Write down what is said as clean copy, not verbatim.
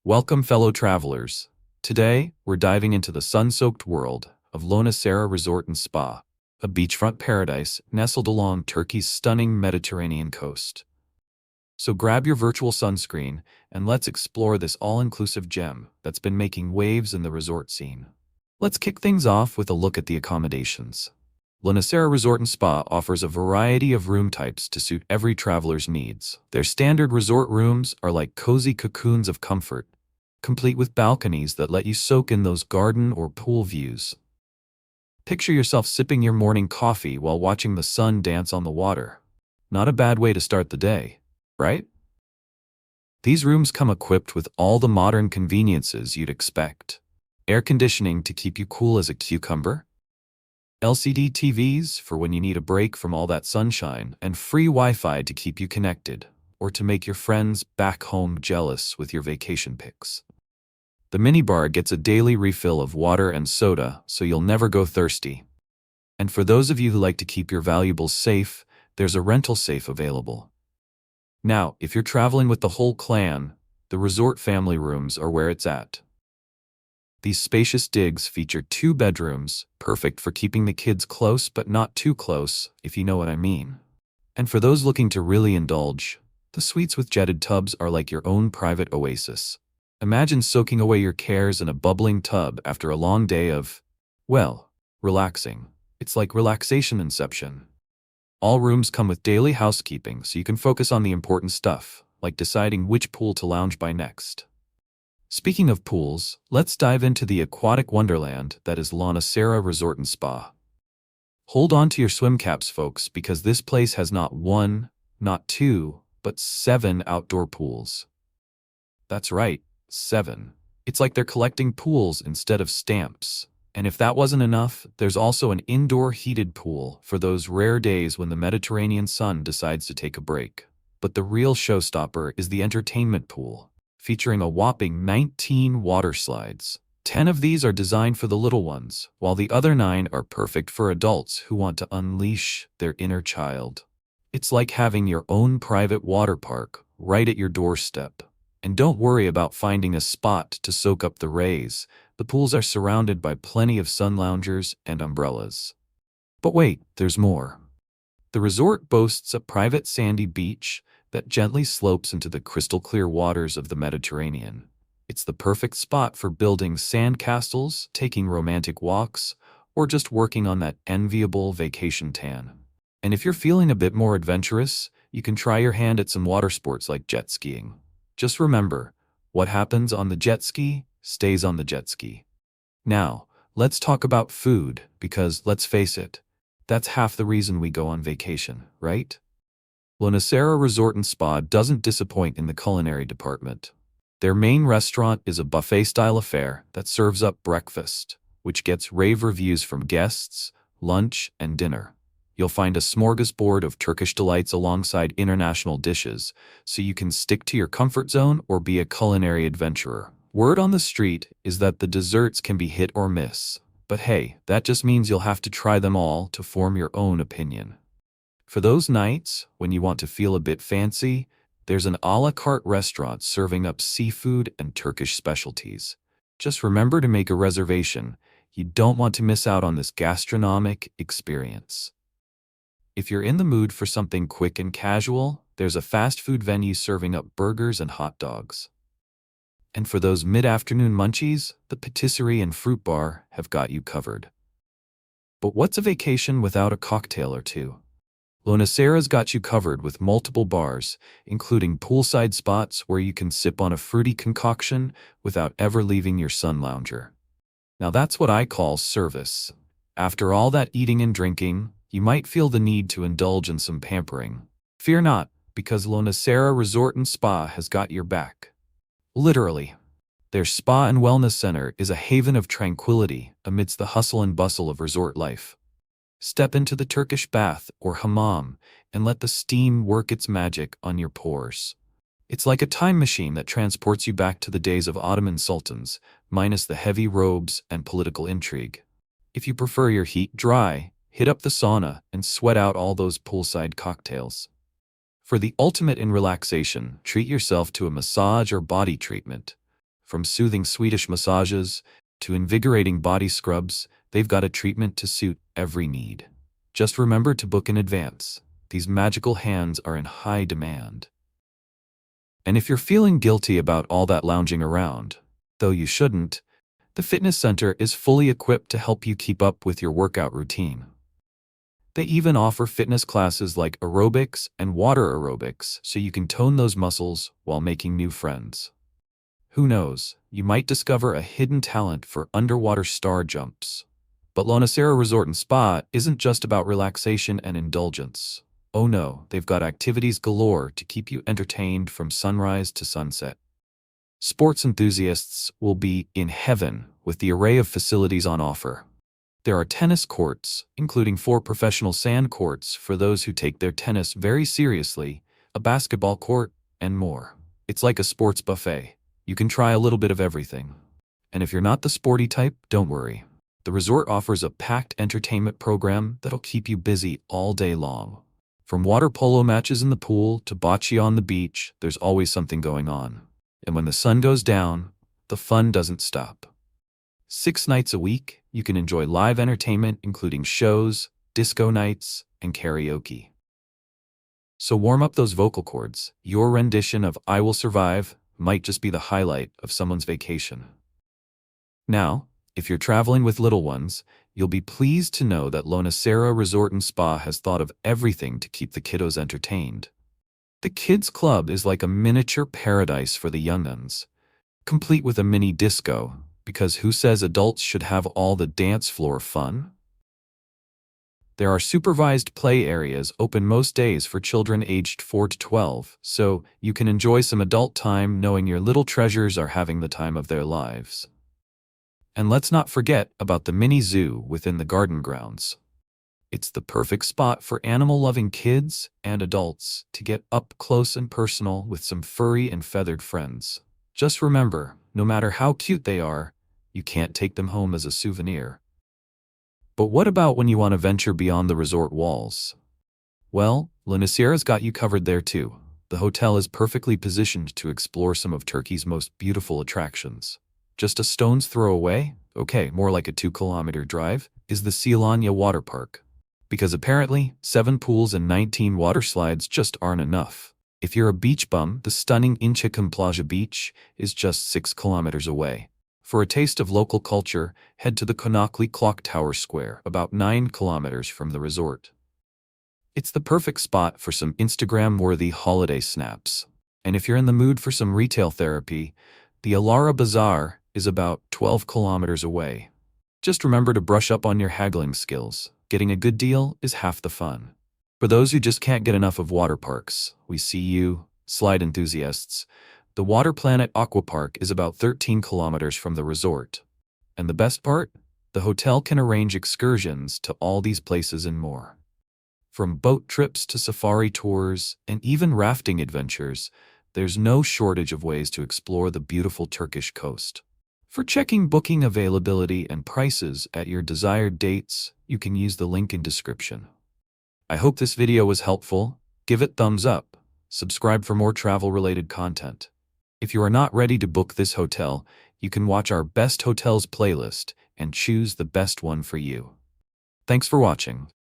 Welcome, fellow travelers. Today, we're diving into the sun-soaked world of Lonicera Resort and Spa, a beachfront paradise nestled along Turkey's stunning Mediterranean coast. So grab your virtual sunscreen and let's explore this all-inclusive gem that's been making waves in the resort scene. Let's kick things off with a look at the accommodations. Lonicera Resort and Spa offers a variety of room types to suit every traveler's needs. Their standard resort rooms are like cozy cocoons of comfort, complete with balconies that let you soak in those garden or pool views. Picture yourself sipping your morning coffee while watching the sun dance on the water. Not a bad way to start the day, right? These rooms come equipped with all the modern conveniences you'd expect. Air conditioning to keep you cool as a cucumber, LCD TVs for when you need a break from all that sunshine, and free Wi-Fi to keep you connected, or to make your friends back home jealous with your vacation pics. The minibar gets a daily refill of water and soda, so you'll never go thirsty. And for those of you who like to keep your valuables safe, there's a rental safe available. Now, if you're traveling with the whole clan, the resort family rooms are where it's at. These spacious digs feature 2 bedrooms, perfect for keeping the kids close but not too close, if you know what I mean. And for those looking to really indulge, the suites with jetted tubs are like your own private oasis. Imagine soaking away your cares in a bubbling tub after a long day of, well, relaxing. It's like relaxation inception. All rooms come with daily housekeeping, so you can focus on the important stuff, like deciding which pool to lounge by next. Speaking of pools, let's dive into the aquatic wonderland that is Lonicera Resort and Spa. Hold on to your swim caps, folks, because this place has not 1, not 2, but 7 outdoor pools. That's right, 7. It's like they're collecting pools instead of stamps. And if that wasn't enough, there's also an indoor heated pool for those rare days when the Mediterranean sun decides to take a break. But the real showstopper is the entertainment pool, featuring a whopping 19 water slides. 10 of these are designed for the little ones, while the other 9 are perfect for adults who want to unleash their inner child. It's like having your own private water park right at your doorstep. And don't worry about finding a spot to soak up the rays. The pools are surrounded by plenty of sun loungers and umbrellas. But wait, there's more. The resort boasts a private sandy beach that gently slopes into the crystal-clear waters of the Mediterranean. It's the perfect spot for building sand castles, taking romantic walks, or just working on that enviable vacation tan. And if you're feeling a bit more adventurous, you can try your hand at some water sports like jet skiing. Just remember, what happens on the jet ski stays on the jet ski. Now, let's talk about food, because let's face it, that's half the reason we go on vacation, right? Lonicera Resort and Spa doesn't disappoint in the culinary department. Their main restaurant is a buffet-style affair that serves up breakfast, which gets rave reviews from guests, lunch, and dinner. You'll find a smorgasbord of Turkish delights alongside international dishes, so you can stick to your comfort zone or be a culinary adventurer. Word on the street is that the desserts can be hit or miss, but hey, that just means you'll have to try them all to form your own opinion. For those nights when you want to feel a bit fancy, there's an a la carte restaurant serving up seafood and Turkish specialties. Just remember to make a reservation. You don't want to miss out on this gastronomic experience. If you're in the mood for something quick and casual, there's a fast food venue serving up burgers and hot dogs. And for those mid-afternoon munchies, the patisserie and fruit bar have got you covered. But what's a vacation without a cocktail or two? Lonicera's got you covered with multiple bars, including poolside spots where you can sip on a fruity concoction without ever leaving your sun lounger. Now that's what I call service. After all that eating and drinking, you might feel the need to indulge in some pampering. Fear not, because Lonicera Resort and Spa has got your back. Literally. Their spa and wellness center is a haven of tranquility amidst the hustle and bustle of resort life. Step into the Turkish bath or hammam and let the steam work its magic on your pores. It's like a time machine that transports you back to the days of Ottoman sultans, minus the heavy robes and political intrigue. If you prefer your heat dry, hit up the sauna and sweat out all those poolside cocktails. For the ultimate in relaxation, treat yourself to a massage or body treatment. From soothing Swedish massages to invigorating body scrubs, they've got a treatment to suit every need. Just remember to book in advance. These magical hands are in high demand. And if you're feeling guilty about all that lounging around, though you shouldn't, the fitness center is fully equipped to help you keep up with your workout routine. They even offer fitness classes like aerobics and water aerobics so you can tone those muscles while making new friends. Who knows, you might discover a hidden talent for underwater star jumps. But Lonicera Resort and Spa isn't just about relaxation and indulgence. Oh no, they've got activities galore to keep you entertained from sunrise to sunset. Sports enthusiasts will be in heaven with the array of facilities on offer. There are tennis courts, including 4 professional sand courts for those who take their tennis very seriously, a basketball court, and more. It's like a sports buffet. You can try a little bit of everything. And if you're not the sporty type, don't worry. The resort offers a packed entertainment program that'll keep you busy all day long. From water polo matches in the pool to bocce on the beach, there's always something going on. And when the sun goes down, the fun doesn't stop. 6 nights a week, you can enjoy live entertainment including shows, disco nights, and karaoke. So warm up those vocal cords. Your rendition of I Will Survive might just be the highlight of someone's vacation. Now, if you're traveling with little ones, you'll be pleased to know that Lonicera Resort and Spa has thought of everything to keep the kiddos entertained. The Kids Club is like a miniature paradise for the young'uns, complete with a mini disco, because who says adults should have all the dance floor fun? There are supervised play areas open most days for children aged 4 to 12, so you can enjoy some adult time knowing your little treasures are having the time of their lives. And let's not forget about the mini zoo within the garden grounds. It's the perfect spot for animal-loving kids and adults to get up close and personal with some furry and feathered friends. Just remember, no matter how cute they are, you can't take them home as a souvenir. But what about when you want to venture beyond the resort walls? Well, Lonicera's got you covered there too. The hotel is perfectly positioned to explore some of Turkey's most beautiful attractions. Just a stone's throw away, okay, more like a 2-kilometer drive, is the Silanya Water Park. Because apparently, 7 pools and 19 water slides just aren't enough. If you're a beach bum, the stunning Inçikum Plaja Beach is just 6 kilometers away. For a taste of local culture, head to the Konakli Clock Tower Square, about 9 kilometers from the resort. It's the perfect spot for some Instagram-worthy holiday snaps. And if you're in the mood for some retail therapy, the Alara Bazaar is about 12 kilometers away. Just remember to brush up on your haggling skills. Getting a good deal is half the fun. For those who just can't get enough of water parks, we see you, slide enthusiasts. The Water Planet Aqua Park is about 13 kilometers from the resort. And the best part? The hotel can arrange excursions to all these places and more. From boat trips to safari tours and even rafting adventures, there's no shortage of ways to explore the beautiful Turkish coast. For checking booking availability and prices at your desired dates, you can use the link in description. I hope this video was helpful. Give it thumbs up. Subscribe for more travel-related content. If you are not ready to book this hotel, you can watch our Best Hotels playlist and choose the best one for you. Thanks for watching.